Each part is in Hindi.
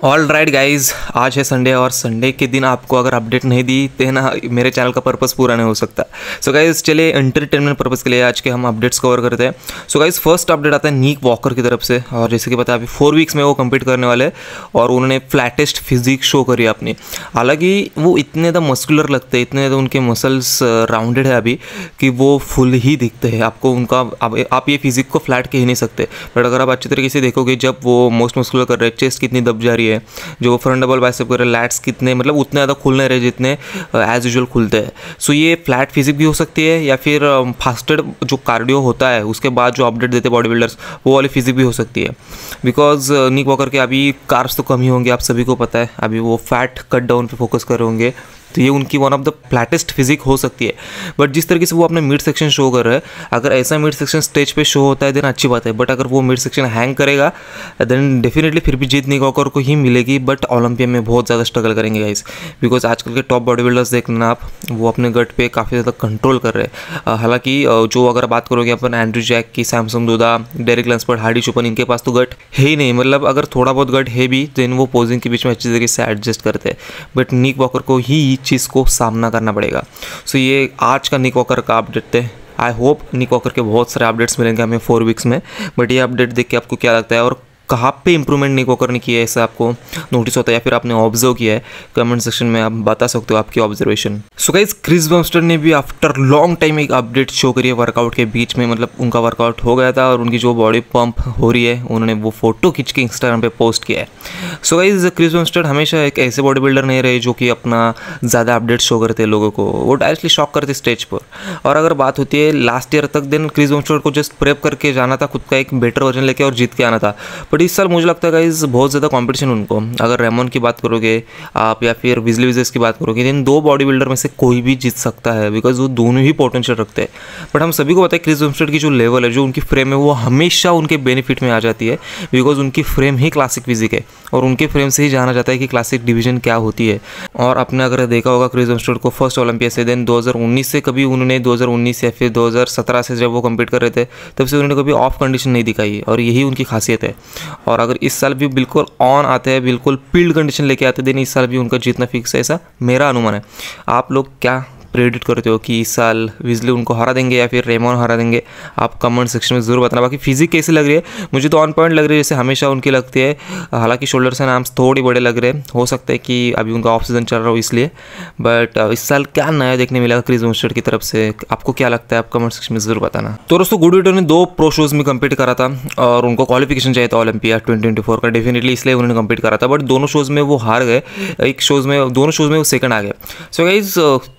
ऑल राइट गाइज, आज है संडे और संडे के दिन आपको अगर अपडेट नहीं दी तो ना मेरे चैनल का पर्पस पूरा नहीं हो सकता। सो गाइज चलिए एंटरटेनमेंट पर्पस के लिए आज के हम अपडेट्स कवर करते हैं। सो गाइज फर्स्ट अपडेट आता है नीक वॉकर की तरफ से, और जैसे कि पता है अभी 4 वीक्स में वो कम्पीट करने वाले हैं और उन्होंने फ्लैटेस्ट फिजिक शो करी अपनी। हालांकि वो इतने ज़्यादा मस्कुलर लगते हैं, इतने ज़्यादा उनके मसल्स राउंडेड है अभी कि वो फुल ही दिखते हैं आपको। उनका आप ये फिजिक को फ्लैट कह ही नहीं सकते, बट अगर आप अच्छी तरीके से देखोगे जब वो मोस्ट मस्कुलर कर रहे हैं, चेस्ट कितनी दब जा रही है, जो वो फ्रंट डबल बाइसेप कर रहे हैं, लैट्स कितने मतलब उतने ज़्यादा खुल नहीं रहे जितने एज यूजुअल खुलते हैं। सो ये फ्लैट फिजिक भी हो सकती है या फिर फास्टेड जो कार्डियो होता है उसके बाद जो अपडेट देते बॉडी बिल्डर्स वो वाली फिजिक भी हो सकती है। बिकॉज नीक वॉकर के अभी कार्ब्स तो कम ही होंगे, आप सभी को पता है। अभी वो फैट कट डाउन पे फोकस कर रहे होंगे, तो ये उनकी one of the flattest physique हो सकती है। बट जिस तरीके से वो अपने मिड सेक्शन शो कर रहे हैं, अगर ऐसा मिड सेक्शन स्टेज पे शो होता है देन अच्छी बात है। बट अगर वो मिड सेक्शन हैंग करेगा देन डेफिनेटली फिर भी जीत नीक वॉकर को ही मिलेगी, बट ओलंपिया में बहुत ज़्यादा स्ट्रगल करेंगे गाइस। बिकॉज आजकल के टॉप बॉडी बिल्डर्स देखना आप, वो अपने गट पे काफ़ी ज़्यादा कंट्रोल कर रहे हैं। हालांकि जो अगर बात करोगे अपन एंड्रू जैक की, सैमसन दूदा, डेरिक लैंसफोर्ड, हार्डी चुपन, इनके पास तो गट है ही नहीं। मतलब अगर थोड़ा बहुत गट है भी देन वो पोजिंग के बीच में अच्छी तरीके से एडजस्ट करते हैं। बट नीक वॉकर को ही चीज़ को सामना करना पड़ेगा। सो ये आज का नीक वॉकर का अपडेट है। आई होप नीक वॉकर के बहुत सारे अपडेट्स मिलेंगे हमें 4 वीक्स में। बट ये अपडेट देख के आपको क्या लगता है और कहाँ पे इंप्रूवमेंट नीक वॉकर ने किया है, ऐसा आपको नोटिस होता है या फिर आपने ऑब्जर्व किया है? कमेंट सेक्शन में आप बता सकते हो आपकी ऑब्जर्वेशन। सो गाइस क्रिस बमस्टर ने भी आफ्टर लॉन्ग टाइम एक अपडेट शो करी है वर्कआउट के बीच में। मतलब उनका वर्कआउट हो गया था और उनकी जो बॉडी पंप हो रही है उन्होंने वो फोटो खींच के इंस्टाग्राम पे पोस्ट किया है। सो गाइस क्रिस बमस्टर हमेशा एक ऐसे बॉडी बिल्डर नहीं रहे जो कि अपना ज़्यादा अपडेट शो करते हैं लोगों को, वो डायरेक्टली शॉक करते स्टेज पर। और अगर बात होती है लास्ट ईयर तक देन क्रिस बमस्टर को जस्ट प्रेप करके जाना था, खुद का एक बेटर वर्जन लेके और जीत के आना था। बट इस साल मुझे लगता है गाइस बहुत ज़्यादा कंपटीशन उनको। अगर रेमन की बात करोगे आप या फिर विजली विजेस की बात करोगे, इन 2 बॉडी बिल्डर में से कोई भी जीत सकता है, बिकॉज वो दोनों ही पोटेंशियल रखते हैं। बट हम सभी को पता है क्रिस बमस्टर की जो लेवल है, जो उनकी फ्रेम है, वो हमेशा उनके बेनिफिट में आ जाती है। बिकॉज उनकी फ्रेम ही क्लासिक फिजिक है और उनके फ्रेम से ही जाना जाता है कि क्लासिक डिवीजन क्या होती है। और आपने अगर देखा होगा क्रिस बमस्टर को फर्स्ट ओलंपिया से देन 2019 से कभी उन्होंने 2019 या फिर 2017 से जब वो कम्पीट कर रहे थे तब से उन्होंने कभी ऑफ कंडीशन नहीं दिखाई, और यही उनकी खासियत है। और अगर इस साल भी बिल्कुल ऑन आते हैं, बिल्कुल फील्ड कंडीशन लेके आते हैं, देन इस साल भी उनका जीतना फिक्स है, ऐसा मेरा अनुमान है। आप लोग क्या प्रेडिक्ट करते हो कि इस साल विजली उनको हरा देंगे या फिर रेमन हरा देंगे? आप कमेंट सेक्शन में ज़रूर बताना। बाकी फिजिक कैसी लग रही है? मुझे तो ऑन पॉइंट लग रही है जैसे हमेशा उनकी लगती है। हालांकि शोल्डर्स एंड आर्म्स थोड़ी बड़े लग रहे हैं, हो सकता है कि अभी उनका ऑफ सीजन चल रहा हो इसलिए। बट इस साल क्या नया देखने मिलेगा क्रिस बमस्टर की तरफ से, आपको क्या लगता है? आप कमेंट सेक्शन में ज़रूर बताना। तो दोस्तों गुडविटो ने 2 प्रो शोज़ में कम्पीट करा था और उनको क्वालिफिकेशन चाहिए था ओलंपिया 2024 का, डेफिनेटली इसलिए उन्होंने कम्पीट करा था। बट दोनों शोज़ में वो हार गए, दोनों शोज़ में वो सेकंड आ गए। सो गाइज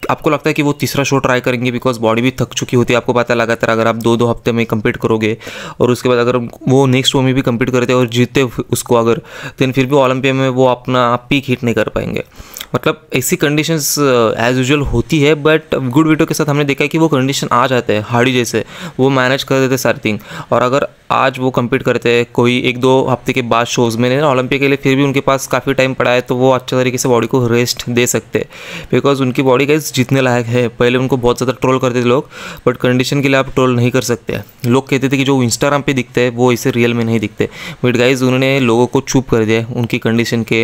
आपको लगता है कि वो तीसरा शो ट्राई करेंगे? बिकॉज बॉडी भी थक चुकी होती है, आपको पता लगातार अगर आप 2-2 हफ्ते में कंपीट करोगे और उसके बाद अगर वो नेक्स्ट शो में भी कंपीट करते और जीतते उसको अगर, देन फिर भी ओलंपिया में वो अपना पीक हिट नहीं कर पाएंगे। मतलब ऐसी कंडीशंस एज यूजुअल होती है, बट गुडविटो के साथ हमने देखा है कि वो कंडीशन आ जाते हैं हार्डी जैसे, वो मैनेज कर देते सारी थिंग। और अगर आज वो कंपीट करते हैं कोई 1-2 हफ्ते के बाद शोज़ में ना ओलंपिया के लिए, फिर भी उनके पास काफ़ी टाइम पड़ा है, तो वो अच्छे तरीके से बॉडी को रेस्ट दे सकते हैं। बिकॉज उनकी बॉडी गाइस जीतने लायक है। पहले उनको बहुत ज़्यादा ट्रोल करते थे लोग, बट कंडीशन के लिए आप ट्रोल नहीं कर सकते। लोग कहते थे कि जो इंस्टाग्राम पे दिखते हैं वो इसे रियल में नहीं दिखते, बट गाइस उन्होंने लोगों को चुप कर दिया उनकी कंडीशन के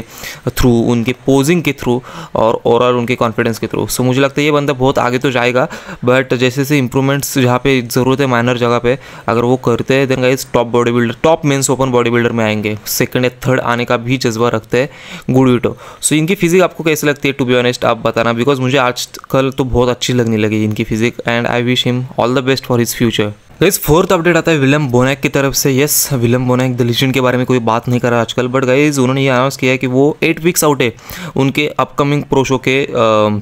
थ्रू, उनके पोजिंग के थ्रू और ओवरऑल उनके कॉन्फिडेंस के थ्रू। सो मुझे लगता है ये बंदा बहुत आगे तो जाएगा, बट जैसे जैसे इंप्रूवमेंट्स जहाँ पे ज़रूरत है माइनर जगह पे अगर वो करते हैं then guys top bodybuilder, top men's open bodybuilder में आएंगे। सेकंड या थर्ड आने का भी जज्बा रखते हैं गुडविटो। सो इनकी फिजिक आपको कैसी लगती है? टू बी ऑनेस्ट आप बताना, बिकॉज मुझे आजकल तो बहुत अच्छी लगने लगी इनकी physique and I wish him all the best for his future. Guys fourth update आता है विलियम बोनैक की तरफ से। Yes William Bonac the legend के बारे में कोई बात नहीं कर रहा आजकल, बट गाइस उन्होंने ये अनाउंस किया है कि वो 8 वीक्स आउट है उनके अपकमिंग प्रो शो के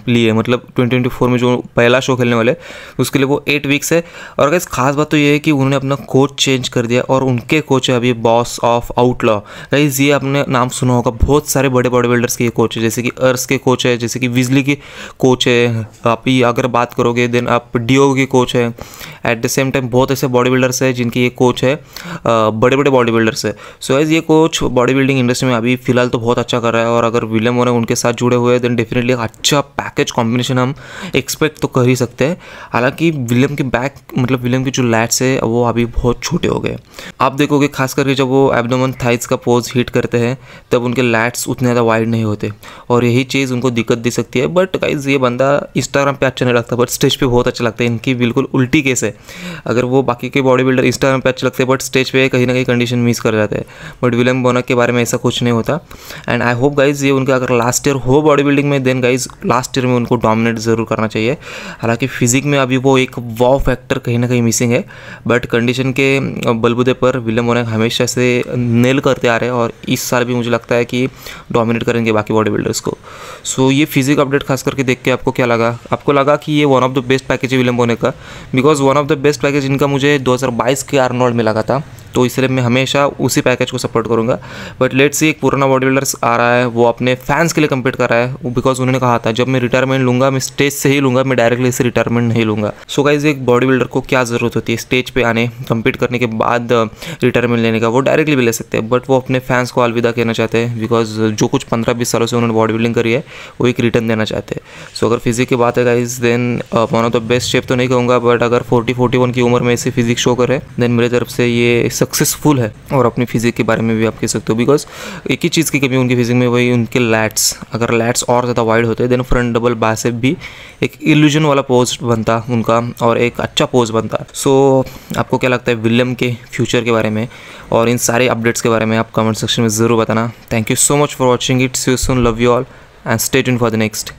लिए। मतलब 2024 में जो पहला शो खेलने वाले उसके लिए वो 8 वीक्स है। और गाइस खास बात तो ये है कि उन्होंने अपना कोच चेंज कर दिया और उनके कोच है अभी बॉस ऑफ आउटलॉ। गाइस ये आपने नाम सुना होगा, बहुत सारे बड़े बॉडी बिल्डर्स के कोच है, जैसे कि अर्स के कोच है, जैसे कि विजली के कोच है। आप ही अगर बात करोगे देन आप डियो के कोच है। एट द सेम टाइम बहुत ऐसे बॉडी बिल्डर्स है जिनकी ये कोच है, बड़े बड़े बॉडी बिल्डर्स है। सो गाइस ये कोच बॉडी बिल्डिंग इंडस्ट्री में अभी फिलहाल तो बहुत अच्छा कर रहा है, और अगर विलियम वोनेक उनके साथ जुड़े हुए हैं देन डेफिनेटली एक अच्छा पैकेज कॉम्बिनेशन हम एक्सपेक्ट तो कर ही सकते हैं। हालांकि विलियम के बैक मतलब विलियम के जो लैट्स है वो अभी बहुत छोटे हो गए। आप देखोगे खास करके जब वो एब्डोमेन थाइज का पोज हिट करते हैं तब उनके लैट्स उतने ज़्यादा वाइड नहीं होते, और यही चीज़ उनको दिक्कत दे सकती है। बट गाइस ये बंदा इंस्टाग्राम पे अच्छा नहीं लगता बट स्टेज पे बहुत अच्छा लगता है। इनकी बिल्कुल उल्टी केस है, अगर वो बाकी के बॉडी बिल्डर इंस्टाग्राम पे अच्छे लगते हैं बट स्टेज पे कहीं ना कहीं कंडीशन मिस कर जाते हैं, बट विलियम वोनेक के बारे में ऐसा कुछ नहीं होता। एंड आई होप गाइज ये उनका अगर लास्ट ईयर हो बॉडी बिल्डिंग में देन गाइज लास्ट ईयर में उनको डोमिनेट ज़रूर करना चाहिए। हालांकि फिजिक में अभी वो एक वाव फैक्टर कहीं ना कहीं मिसिंग है, बट कंडीशन के बलबूते पर विलियम वोनेक हमेशा से नेल करते आ रहे हैं, और इस साल भी मुझे लगता है कि डोमिनेट करेंगे बाकी बॉडी बिल्डर्स को। सो ये फिजिक अपडेट खास करके देख के आपको क्या लगा? आपको लगा कि ये one of the best package है विलियम वोनेक का? Because one of the best package इनका मुझे 2022 के आर्नोल्ड में लगा था, तो इसलिए मैं हमेशा उसी पैकेज को सपोर्ट करूंगा। बट लेट्स सी, एक पुराना बॉडी बिल्डर्स आ रहा है, वो अपने फैंस के लिए कम्पीट कर रहा है, बिकॉज उन्होंने कहा था जब मैं रिटायरमेंट लूँगा मैं स्टेज से ही लूँगा, मैं डायरेक्टली इसे रिटायरमेंट नहीं लूँगा। सो गाइज एक बॉडी बिल्डर को क्या ज़रूरत होती है स्टेज पे आने, कम्पीट करने के बाद रिटायरमेंट लेने का? वो डायरेक्टली भी ले सकते हैं, बट वो अपने फैंस को अलविदा कहना चाहते हैं, बिकॉज जो कुछ 15-20 सालों से उन्होंने बॉडी बिल्डिंग करी है वो एक रिटर्न देना चाहते हैं। सो अगर फिजिक की बात है guys then one of the best shape तो नहीं कहूँगा, बट अगर 40-41 की उम्र में ऐसे फिजिक शो करे देन मेरी तरफ से ये सक्सेसफुल है। और अपनी फिजिक के बारे में भी आप कह सकते हो, बिकॉज एक ही चीज़ की कमी उनकी फिजिक में, वही उनके लैट्स। अगर लैट्स और ज़्यादा वाइड होते देन फ्रंट डबल बाइसेप भी एक इल्यूजन वाला पोज बनता उनका, और एक अच्छा पोज बनता। सो आपको क्या लगता है विलियम के फ्यूचर के बारे में और इन सारे अपडेट्स के बारे में? आप कमेंट सेक्शन में ज़रूर बताना। Thank you so much for watching it, see you soon, love you all and stay tuned for the next.